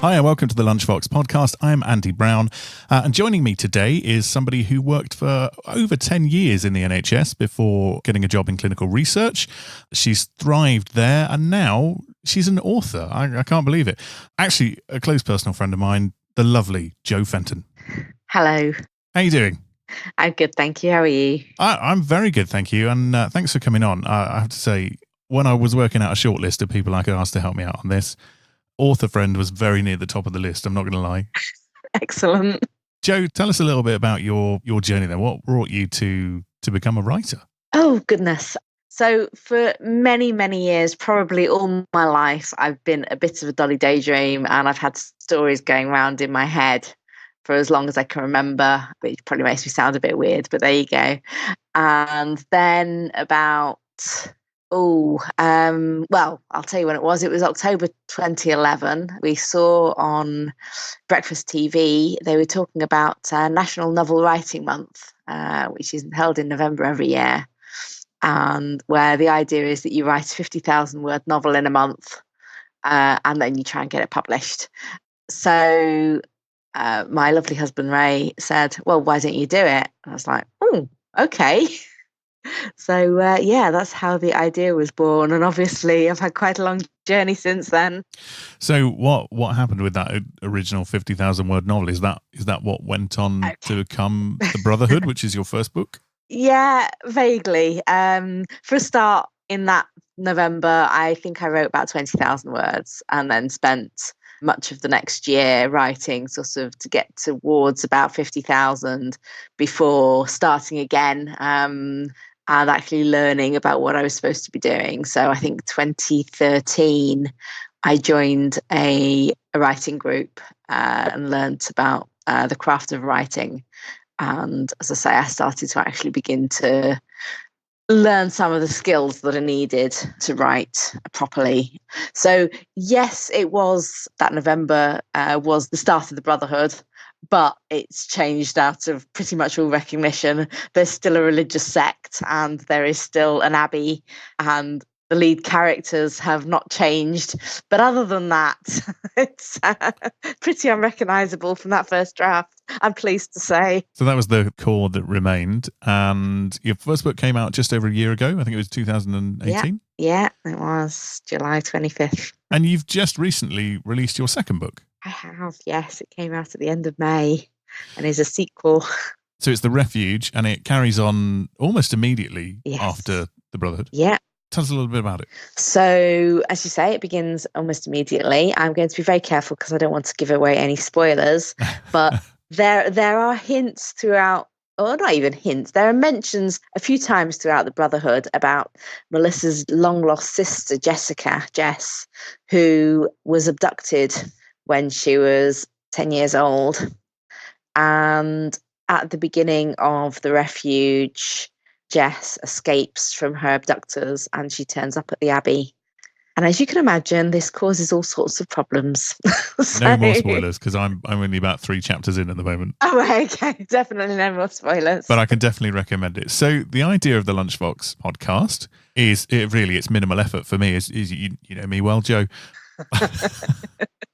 Hi, and welcome to the Lunchbox podcast. I'm Andy Brown, and joining me today is somebody who worked for over 10 years in the NHS before getting a job in clinical research. She's thrived there, and now she's an author. I can't believe it. Actually, a close personal friend of mine, the lovely Jo Fenton. Hello. How are you doing? I'm good, thank you. How are you? I'm very good, thank you, and thanks for coming on. I have to say, when I was working out a short list of people I could ask to help me out on this, author friend was very near the top of the list, I'm not going to lie. Excellent. Jo, tell us a little bit about your journey then. What brought you to become a writer? Oh, goodness. So for many, many years, probably all my life, I've been a bit of a dolly daydream, and I've had stories going around in my head for as long as I can remember, which probably makes me sound a bit weird, but there you go. And then about... well, I'll tell you when it was. It was October 2011. We saw on Breakfast TV, they were talking about National Novel Writing Month, which is held in November every year, and where the idea is that you write a 50,000 word novel in a month, and then you try and get it published. So my lovely husband Ray said, well, why don't you do it? And I was like, oh, okay. So, that's how the idea was born. And obviously, I've had quite a long journey since then. So what happened with that original 50,000 word novel? Is that what went on to become The Brotherhood, which is your first book? Yeah, vaguely. For a start, in that November, I think I wrote about 20,000 words and then spent much of the next year writing sort of to get towards about 50,000 before starting again. And actually learning about what I was supposed to be doing. So I think 2013, I joined a writing group and learnt about the craft of writing. And as I say, I started to actually begin to learn some of the skills that are needed to write properly. So yes, it was that November was the start of the Brotherhood, but it's changed out of pretty much all recognition. There's still a religious sect, and there is still an abbey, and the lead characters have not changed. But other than that, it's pretty unrecognisable from that first draft, I'm pleased to say. So that was the core that remained. And your first book came out just over a year ago. I think it was 2018. Yeah, it was July 25th. And you've just recently released your second book. I have, yes. It came out at the end of May and is a sequel. So it's The Refuge, and it carries on almost immediately after The Brotherhood. Yeah. Tell us a little bit about it. So, as you say, it begins almost immediately. I'm going to be very careful because I don't want to give away any spoilers, but there are hints throughout, or not even hints, there are mentions a few times throughout The Brotherhood about Melissa's long-lost sister, Jess, who was abducted when she was 10 years old. And at the beginning of The Refuge, Jess escapes from her abductors and she turns up at the Abbey. And as you can imagine, this causes all sorts of problems. No more spoilers, because I'm only about 3 chapters in at the moment. Oh, okay. Definitely no more spoilers. But I can definitely recommend it. So the idea of the Lunchbox podcast is, it's minimal effort for me. Is you know me well, Jo.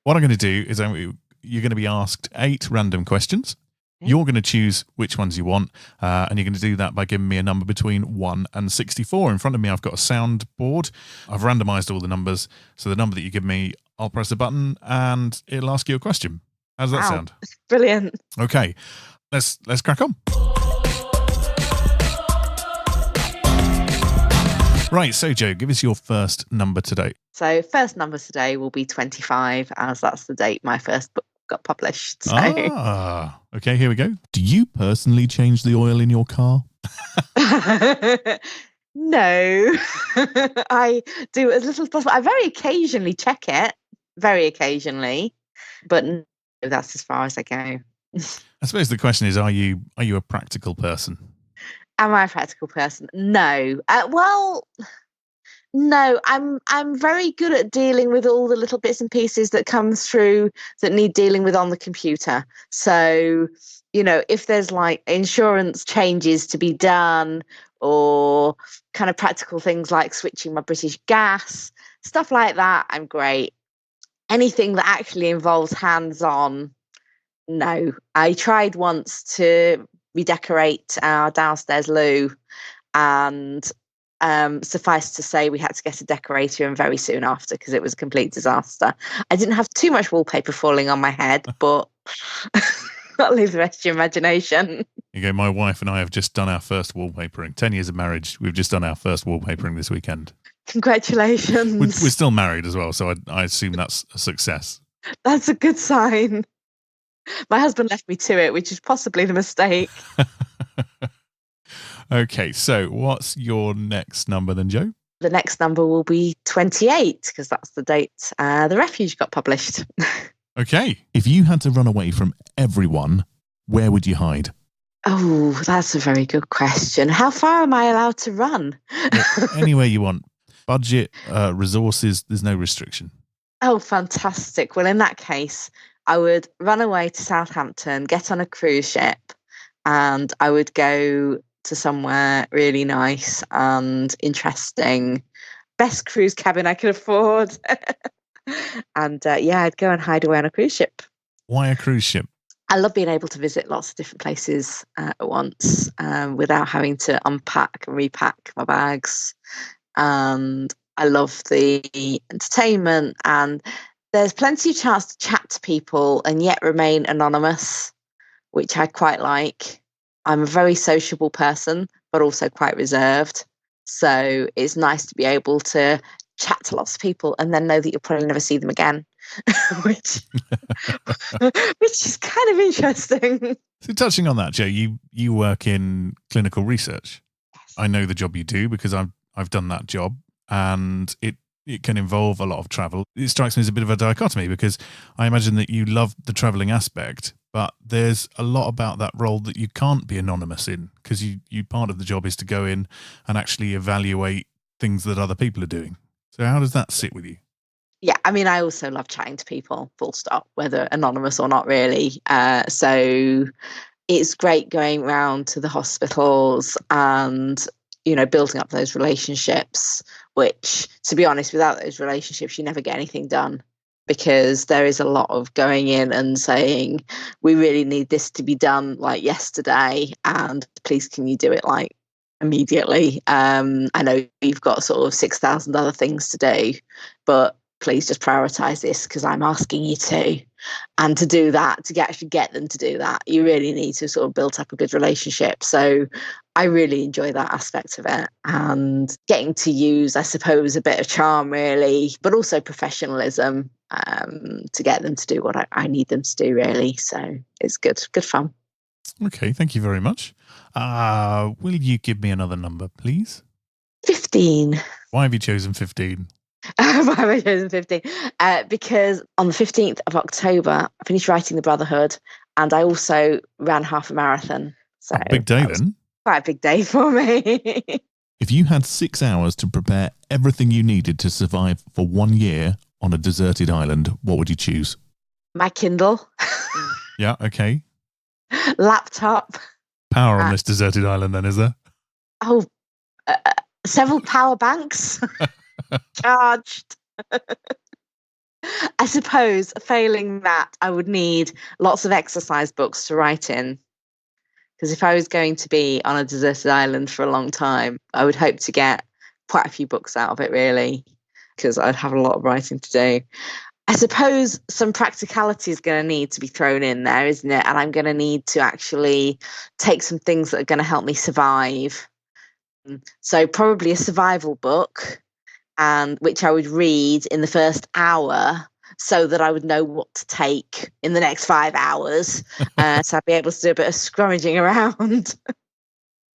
What I'm going to do is you're going to be asked 8 random questions. You're going to choose which ones you want, and you're going to do that by giving me a number between 1 and 64. In front of me, I've got a soundboard. I've randomized all the numbers. So the number that you give me, I'll press a button, and it'll ask you a question. How does that sound? Brilliant. Okay, let's crack on. Right, so Jo, give us your first number today. So first number today will be 25, as that's the date my first book got published. So. Okay, here we go. Do you personally change the oil in your car? No, I do as little as possible. I very occasionally check it, but no, that's as far as I go. I suppose the question is, are you a practical person? Am I a practical person? No. No, I'm very good at dealing with all the little bits and pieces that come through that need dealing with on the computer. So, if there's like insurance changes to be done or kind of practical things like switching my British gas, stuff like that, I'm great. anything that actually involves hands-on, no. I tried once to redecorate our downstairs loo, and suffice to say, we had to get a decorator in very soon after because it was a complete disaster. I didn't have too much wallpaper falling on my head, but I'll leave the rest to your imagination. You go, my wife and I have just done our first wallpapering. 10 years of marriage, we've just done our first wallpapering this weekend. Congratulations. We're still married as well, so I assume that's a success. That's a good sign. My husband left me to it, which is possibly the mistake. Okay, so what's your next number then, Jo? The next number will be 28 because that's the date The Refuge got published. Okay. If you had to run away from everyone, where would you hide? Oh, that's a very good question. How far am I allowed to run? Anywhere you want. Budget, resources, there's no restriction. Oh, fantastic. Well, in that case, I would run away to Southampton, get on a cruise ship, and I would go to somewhere really nice and interesting. Best cruise cabin I could afford. And I'd go and hide away on a cruise ship. Why a cruise ship? I love being able to visit lots of different places at once without having to unpack and repack my bags. And I love the entertainment, and there's plenty of chance to chat to people and yet remain anonymous, which I quite like. I'm a very sociable person, but also quite reserved. So it's nice to be able to chat to lots of people and then know that you'll probably never see them again, which is kind of interesting. So touching on that, Jo, you work in clinical research. Yes. I know the job you do because I've done that job, and it can involve a lot of travel. It strikes me as a bit of a dichotomy because I imagine that you love the traveling aspect, but there's a lot about that role that you can't be anonymous in because you part of the job is to go in and actually evaluate things that other people are doing. So how does that sit with you? Yeah, I mean, I also love chatting to people, full stop, whether anonymous or not really. So it's great going around to the hospitals and, building up those relationships, which, to be honest, without those relationships, you never get anything done because there is a lot of going in and saying, we really need this to be done like yesterday, and please can you do it like immediately. I know you've got sort of 6,000 other things to do, but please just prioritize this because I'm asking you to. And to do that, to actually get them to do that, you really need to sort of build up a good relationship. So I really enjoy that aspect of it, and getting to use, I suppose, a bit of charm really, but also professionalism to get them to do what I need them to do really. So it's good fun. Okay, thank you very much. Will you give me another number, please? 15. Why have you chosen 15? Why have I chosen 15? Because on the 15th of October, I finished writing The Brotherhood, and I also ran half a marathon. So big day then. Quite a big day for me. If you had 6 hours to prepare everything you needed to survive for 1 year on a deserted island, what would you choose? My Kindle. Yeah, okay. Laptop. Power on this deserted island then, is there? Oh, several power banks charged. I suppose failing that, I would need lots of exercise books to write in. Because if I was going to be on a deserted island for a long time, I would hope to get quite a few books out of it, really, because I'd have a lot of writing to do. I suppose some practicality is going to need to be thrown in there, isn't it? And I'm going to need to actually take some things that are going to help me survive. So probably a survival book, and which I would read in the first hour so that I would know what to take in the next 5 hours. So I'd be able to do a bit of scrummaging around.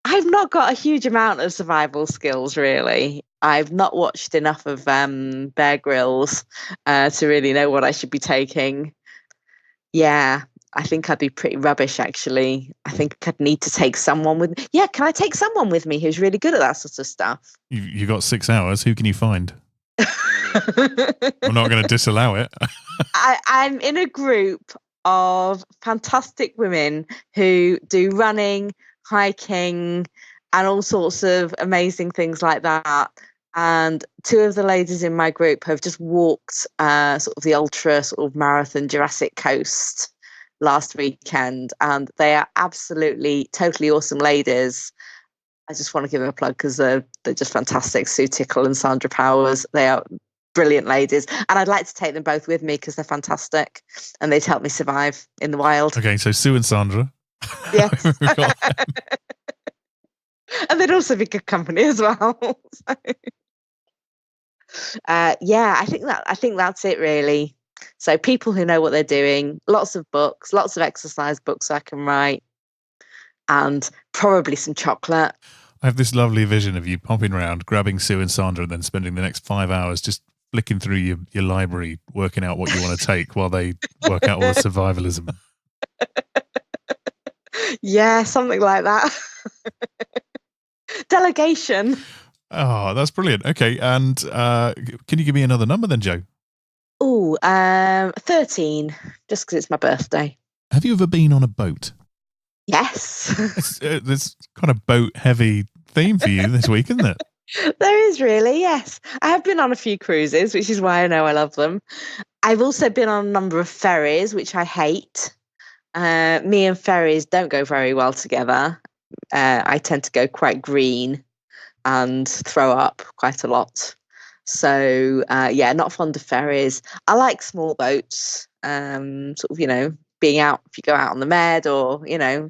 I've not got a huge amount of survival skills, really. I've not watched enough of Bear Grylls to really know what I should be taking. Yeah, I think I'd be pretty rubbish, actually. I think I'd need to take someone with me. Yeah, can I take someone with me who's really good at that sort of stuff? You got 6 hours. Who can you find? I'm not going to disallow it. I'm in a group of fantastic women who do running, hiking, and all sorts of amazing things like that. And two of the ladies in my group have just walked sort of the ultra sort of marathon Jurassic Coast last weekend, and they are absolutely totally awesome ladies. I just want to give them a plug because they're just fantastic. Sue Tickle and Sandra Powers. They are brilliant ladies, and I'd like to take them both with me because they're fantastic and they'd help me survive in the wild. Okay, so Sue and Sandra. Yes. And they'd also be good company as well. Yeah, I think that's it really. So people who know what they're doing, lots of books, lots of exercise books I can write, and probably some chocolate. I have this lovely vision of you popping around, grabbing Sue and Sandra, and then spending the next 5 hours just flicking through your library, working out what you want to take while they work out all the survivalism. Yeah, something like that. Delegation. Oh, that's brilliant. Okay, and can you give me another number then, Jo? Oh, 13, just because it's my birthday. Have you ever been on a boat? Yes. There's kind of boat-heavy theme for you this week, isn't it? There is really, yes. I have been on a few cruises, which is why I know I love them. I've also been on a number of ferries, which I hate. Me and ferries don't go very well together. I tend to go quite green and throw up quite a lot. So, yeah, not fond of ferries. I like small boats, sort of, being out, if you go out on the Med or,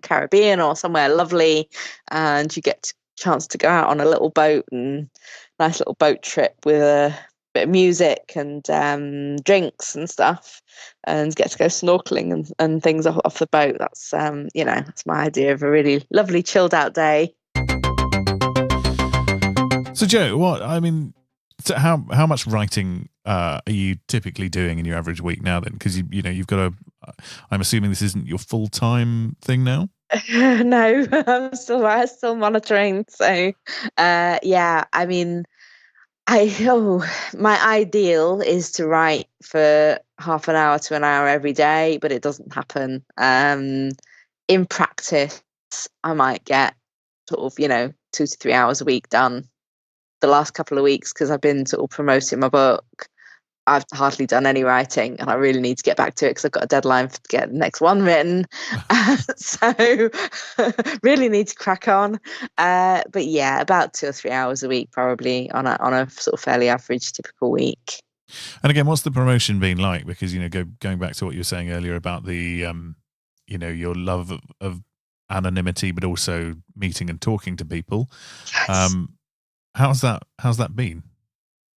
Caribbean or somewhere lovely, and you get a chance to go out on a little boat and nice little boat trip with a bit of music and drinks and stuff, and get to go snorkeling and things off the boat. That's, that's my idea of a really lovely chilled out day. So, Jo, so how much writing are you typically doing in your average week now then? Because you've got I'm assuming this isn't your full-time thing now? No, I'm still monitoring. So, yeah, my ideal is to write for half an hour to an hour every day, but it doesn't happen. In practice, I might get sort of, 2 to 3 hours a week done. The last couple of weeks, because I've been sort of promoting my book, I've hardly done any writing, and I really need to get back to it because I've got a deadline to get the next one written. So really need to crack on. But yeah, about 2 or 3 hours a week, probably on a sort of fairly average, typical week. And again, what's the promotion been like? Because going back to what you were saying earlier about the your love of anonymity, but also meeting and talking to people. Yes. How's that been?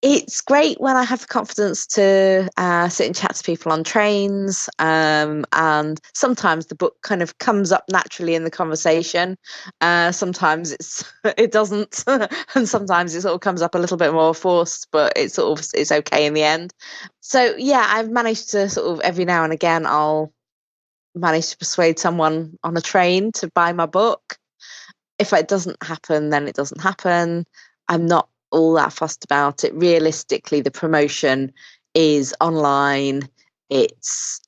It's great when I have the confidence to sit and chat to people on trains, and sometimes the book kind of comes up naturally in the conversation. Sometimes it doesn't, and sometimes it sort of comes up a little bit more forced, but it's okay in the end. So yeah, I've managed to sort of every now and again I'll manage to persuade someone on a train to buy my book. If it doesn't happen, then it doesn't happen. I'm not all that fussed about it. Realistically, the promotion is online. It's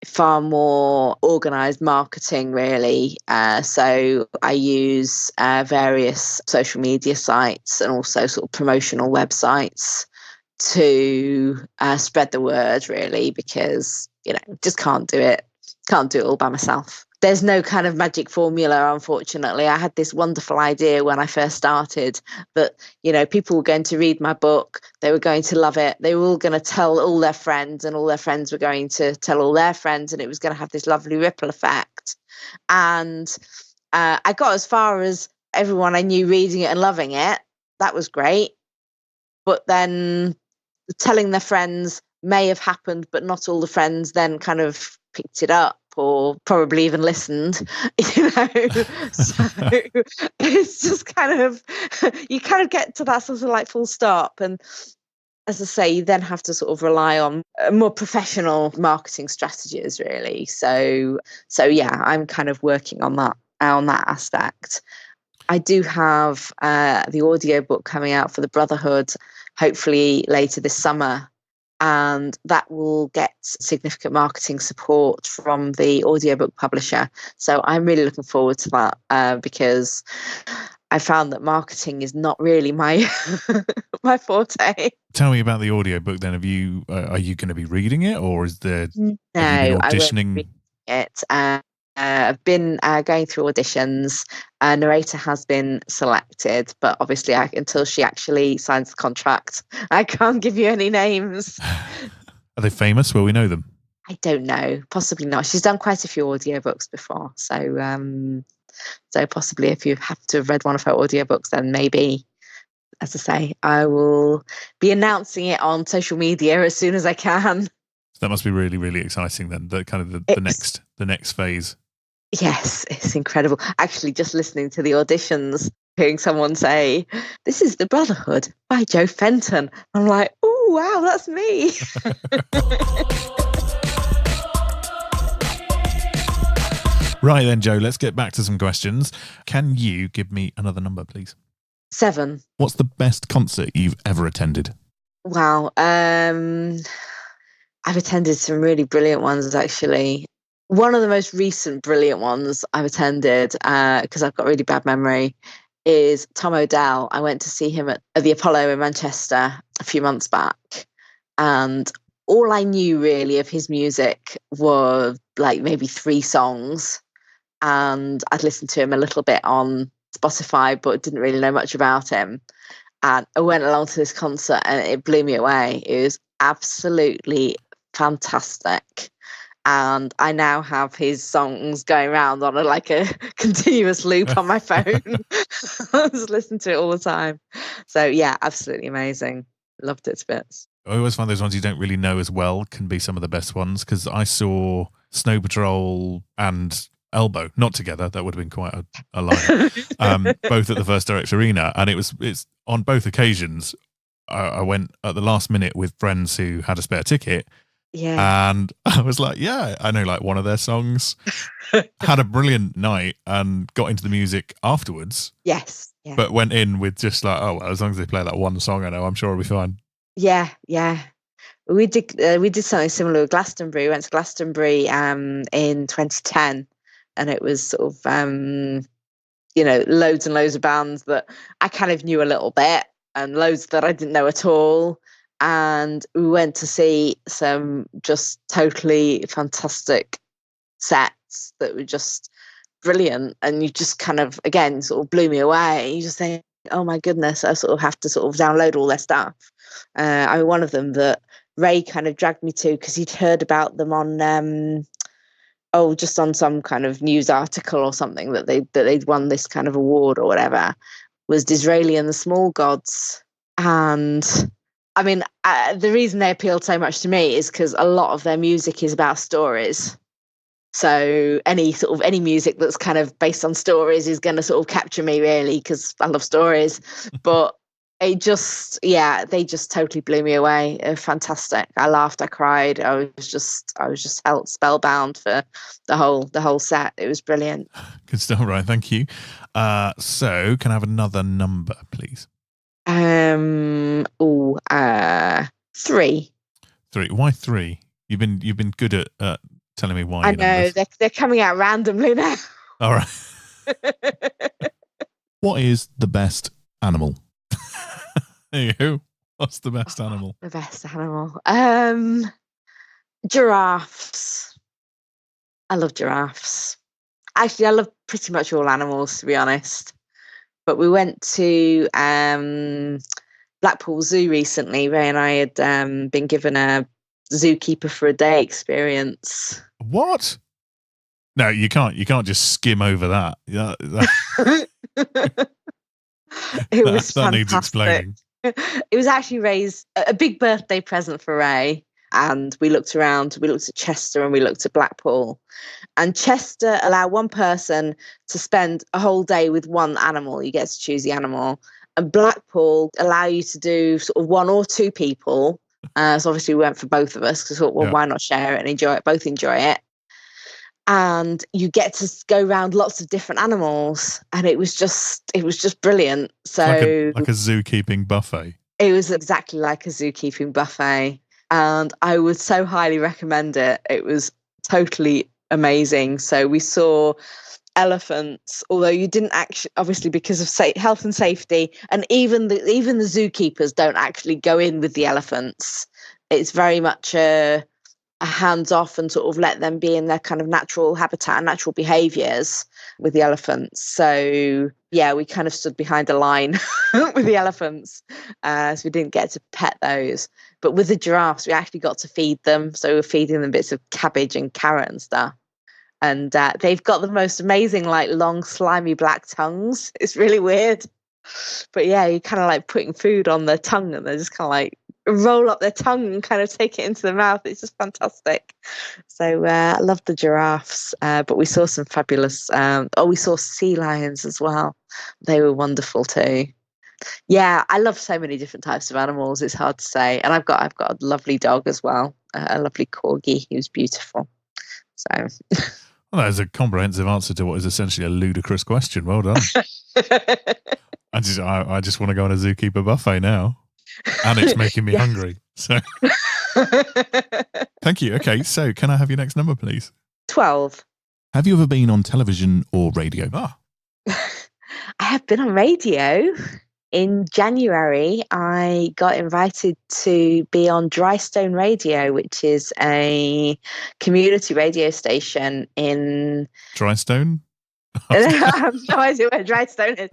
far more organized marketing, really. So I use various social media sites and also sort of promotional websites to spread the word, really, because, just can't do it. Can't do it all by myself. There's no kind of magic formula, unfortunately. I had this wonderful idea when I first started that, people were going to read my book. They were going to love it. They were all going to tell all their friends, and all their friends were going to tell all their friends, and it was going to have this lovely ripple effect. And I got as far as everyone I knew reading it and loving it. That was great. But then telling their friends may have happened, but not all the friends then kind of picked it up or probably even listened, So it's just kind of, you kind of get to that sort of like full stop. And as I say, you then have to sort of rely on more professional marketing strategies, really. So yeah, I'm kind of working on that aspect. I do have the audiobook coming out for the Brotherhood, hopefully later this summer. And that will get significant marketing support from the audiobook publisher. So I'm really looking forward to that because I found that marketing is not really my my forte. Tell me about the audiobook then. Are you going to be reading it, or No, have you been I won't auditioning? read it. I've been going through auditions. A narrator has been selected, but obviously, until she actually signs the contract, I can't give you any names. Are they famous? Will we know them? I don't know. Possibly not. She's done quite a few audiobooks before, so possibly if you have to have read one of her audiobooks, then maybe, as I say, I will be announcing it on social media as soon as I can. That must be really, really exciting then. The kind of the next phase. Yes, it's incredible. Actually, just listening to the auditions, hearing someone say, "This is The Brotherhood by Joe Fenton." I'm like, "Oh, wow, that's me." Right then, Joe, let's get back to some questions. Can you give me another number, please? 7. What's the best concert you've ever attended? Wow. I've attended some really brilliant ones, actually. One of the most recent brilliant ones I've attended, because I've got a really bad memory, is Tom Odell. I went to see him at the Apollo in Manchester a few months back. And all I knew really of his music were like maybe 3 songs. And I'd listened to him a little bit on Spotify, but didn't really know much about him. And I went along to this concert and it blew me away. It was absolutely fantastic. And I now have his songs going around on a continuous loop on my phone. I just listen to it all the time. So yeah, absolutely amazing. Loved it to bits. I always find those ones you don't really know as well can be some of the best ones, because I saw Snow Patrol and Elbow, not together, that would have been quite a line, both at the First Direct Arena, and it's on both occasions I went at the last minute with friends who had a spare ticket, and I was like, yeah, I know like one of their songs. Had a brilliant night and got into the music afterwards. Yes. Yeah. But went in with just like, oh, well, as long as they play that one song, I know I'm sure I'll be fine. Yeah. We did something similar with Glastonbury. We went to Glastonbury in 2010, and it was sort of loads and loads of bands that I kind of knew a little bit, and loads that I didn't know at all. And we went to see some just totally fantastic sets that were just brilliant, and you just kind of again sort of blew me away. You just think, oh my goodness, I sort of have to sort of download all their stuff. I mean, one of them that Ray kind of dragged me to because he'd heard about them on just on some kind of news article or something that they'd won this kind of award or whatever, was Disraeli and the Small Gods. And I mean, the reason they appealed so much to me is because a lot of their music is about stories. So any music that's kind of based on stories is going to sort of capture me, really, because I love stories. But they just totally blew me away. Fantastic. I laughed, I cried. I was just held spellbound for the whole set. It was brilliant. Good stuff, right? Thank you. So can I have another number, please? 3. 3. Why 3? You've been good at telling me why. I know they're coming out randomly now. All right. What is the best animal? There you go. What's the best animal? The best animal. Giraffes. I love giraffes. Actually, I love pretty much all animals, to be honest. But we went to Blackpool Zoo recently. Ray and I had been given a zookeeper for a day experience. What? No, you can't just skim over that. It was that needs explaining. It was actually Ray's a big birthday present for Ray, and we looked around. We looked at Chester and we looked at Blackpool, and Chester allowed one person to spend a whole day with one animal. You get to choose the animal, and Blackpool allow you to do sort of 1 or 2 people. So obviously we went for both of us because why not share it and enjoy it? Both enjoy it. And you get to go around lots of different animals, and it was just brilliant. So like a zookeeping buffet. It was exactly like a zookeeping buffet, and I would so highly recommend it. It was totally amazing. So we saw elephants, although you didn't actually, obviously because of health and safety, and even the zookeepers don't actually go in with the elephants. It's very much a hands off and sort of let them be in their kind of natural habitat and natural behaviors with the elephants. So yeah, we kind of stood behind a line with the elephants, so we didn't get to pet those. But with the giraffes, we actually got to feed them. So we were feeding them bits of cabbage and carrot and stuff. And they've got the most amazing, like, long, slimy black tongues. It's really weird. But yeah, you're kind of like putting food on their tongue and they're just kind of like roll up their tongue and kind of take it into the mouth. It's just fantastic. So I love the giraffes. But we saw some fabulous, we saw sea lions as well. They were wonderful too. Yeah, I love so many different types of animals. It's hard to say. And I've got a lovely dog as well, a lovely corgi who's beautiful. So... Well, that is a comprehensive answer to what is essentially a ludicrous question. Well done. I just want to go on a Zookeeper Buffet now, and it's making me hungry. So, thank you. Okay, so can I have your next number, please? 12. Have you ever been on television or radio? I have been on radio. In January, I got invited to be on Drystone Radio, which is a community radio station in... Drystone? I have no idea where Drystone is.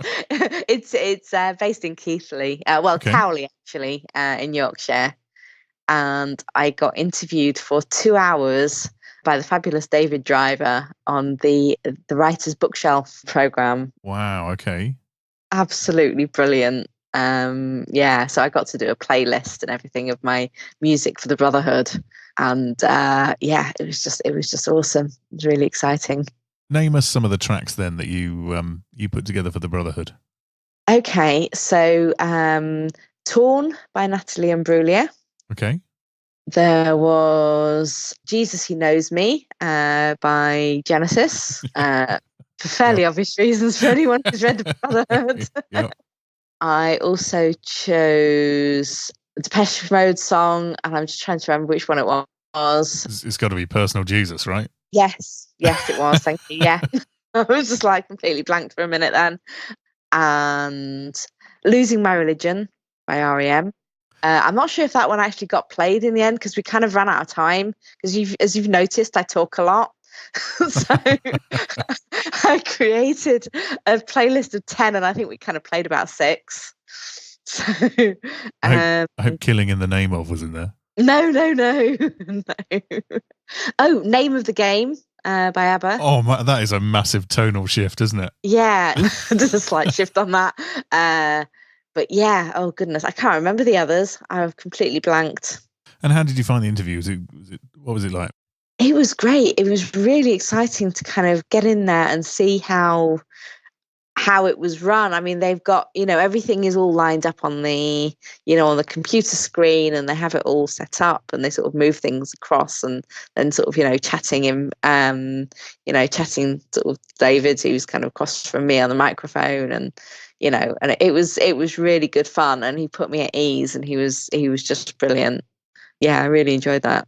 It's based in Keighley. Okay. Cowley, actually, in Yorkshire. And I got interviewed for 2 hours by the fabulous David Driver on the Writer's Bookshelf programme. Wow, okay. Absolutely brilliant. So I got to do a playlist and everything of my music for the Brotherhood, and it was just awesome. It was really exciting. Name us some of the tracks then that you put together for the Brotherhood. Okay, so Torn by Natalie Imbruglia. Okay. There was Jesus He Knows Me by Genesis. For fairly obvious reasons for anyone who's read the Brotherhood. Yep. I also chose the Depeche Mode song, and I'm just trying to remember which one it was. It's got to be Personal Jesus, right? Yes, it was. Thank you. Yeah, I was just like completely blanked for a minute then. And Losing My Religion by R.E.M. I'm not sure if that one actually got played in the end because we kind of ran out of time. Because as you've noticed, I talk a lot. So I created a playlist of 10, and I think we kind of played about 6. So I hope Killing in the Name of was in there. No. Oh, Name of the Game by ABBA. Oh, that is a massive tonal shift, isn't it? Yeah, there's a slight shift on that. But yeah, oh goodness, I can't remember the others. I've completely blanked. And how did you find the interview? What was it like? It was great. It was really exciting to kind of get in there and see how it was run. I mean, they've got, everything is all lined up on the, on the computer screen, and they have it all set up, and they sort of move things across, and then sort of, chatting sort of David, who's kind of across from me on the microphone, and it was really good fun, and he put me at ease, and he was just brilliant. Yeah, I really enjoyed that.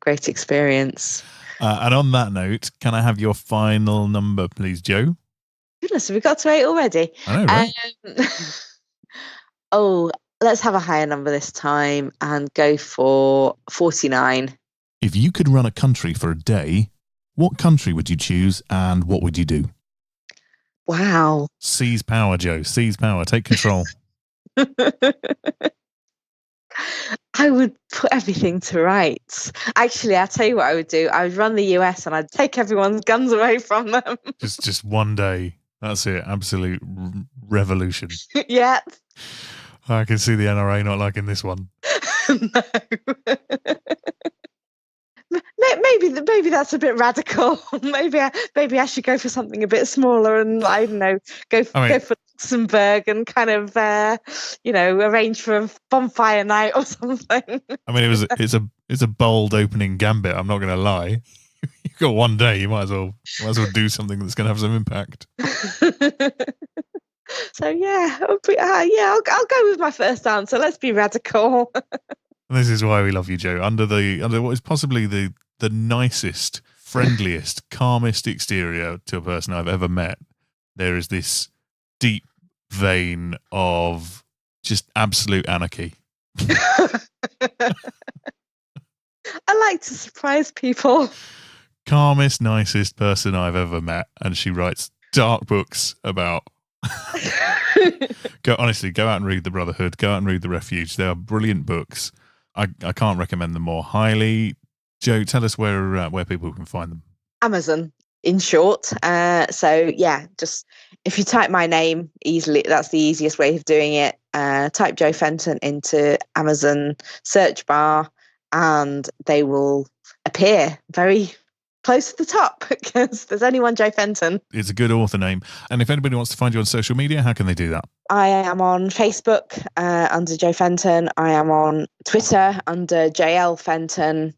Great experience. And on that note, can I have your final number, please, Jo? Goodness, have we got to 8 already? I know, right? Let's have a higher number this time and go for 49. If you could run a country for a day, what country would you choose and what would you do? Wow. Seize power, Jo. Seize power. Take control. I would put everything to rights. Actually, I'll tell you what I would do. I would run the US and I'd take everyone's guns away from them. Just one day. That's it. Absolute revolution. Yeah. I can see the NRA not liking this one. No. Maybe that's a bit radical. Maybe I should go for something a bit smaller, and I don't know, go for Luxembourg and kind of arrange for a bonfire night or something. I mean, it's a bold opening gambit. I'm not going to lie. You've got one day. You might as well do something that's going to have some impact. So yeah, I'll go with my first answer. Let's be radical. This is why we love you, Jo. Under what is possibly the nicest friendliest, calmest exterior to a person I've ever met, there is this deep vein of just absolute anarchy. I like to surprise people. Calmest, nicest person I've ever met, and she writes dark books about. Go out and read The Brotherhood. Go out and read The Refuge. They are brilliant books. I can't recommend them more highly. Joe, tell us where people can find them. Amazon, in short. So yeah, just if you type my name easily, that's the easiest way of doing it. Type Jo Fenton into Amazon search bar, and they will appear very close to the top because there's only one Jo Fenton. It's a good author name. And if anybody wants to find you on social media, how can they do that? I am on Facebook under Jo Fenton. I am on Twitter under JL Fenton.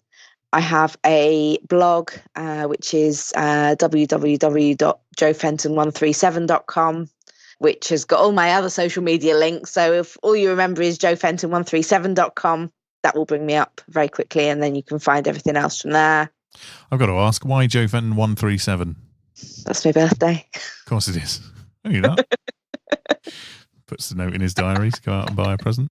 I have a blog, which is www.jofenton137.com, which has got all my other social media links. So if all you remember is jofenton137.com, that will bring me up very quickly, and then you can find everything else from there. I've got to ask, why Jo Fenton 137? That's my birthday. Of course it is. I knew that. Puts a note in his diary to go out and buy a present.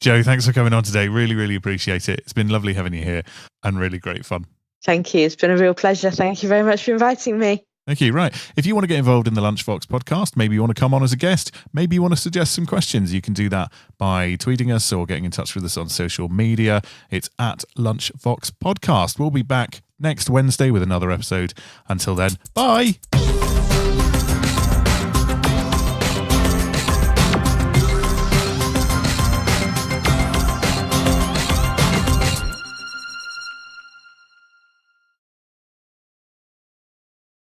Jo, thanks for coming on today. Really, really appreciate it. It's been lovely having you here and really great fun. Thank you. It's been a real pleasure. Thank you very much for inviting me. Thank you. Right. If you want to get involved in the Lunchbox podcast, maybe you want to come on as a guest, maybe you want to suggest some questions, you can do that by tweeting us or getting in touch with us on social media. It's at Lunchbox Podcast. We'll be back next Wednesday with another episode. Until then, bye.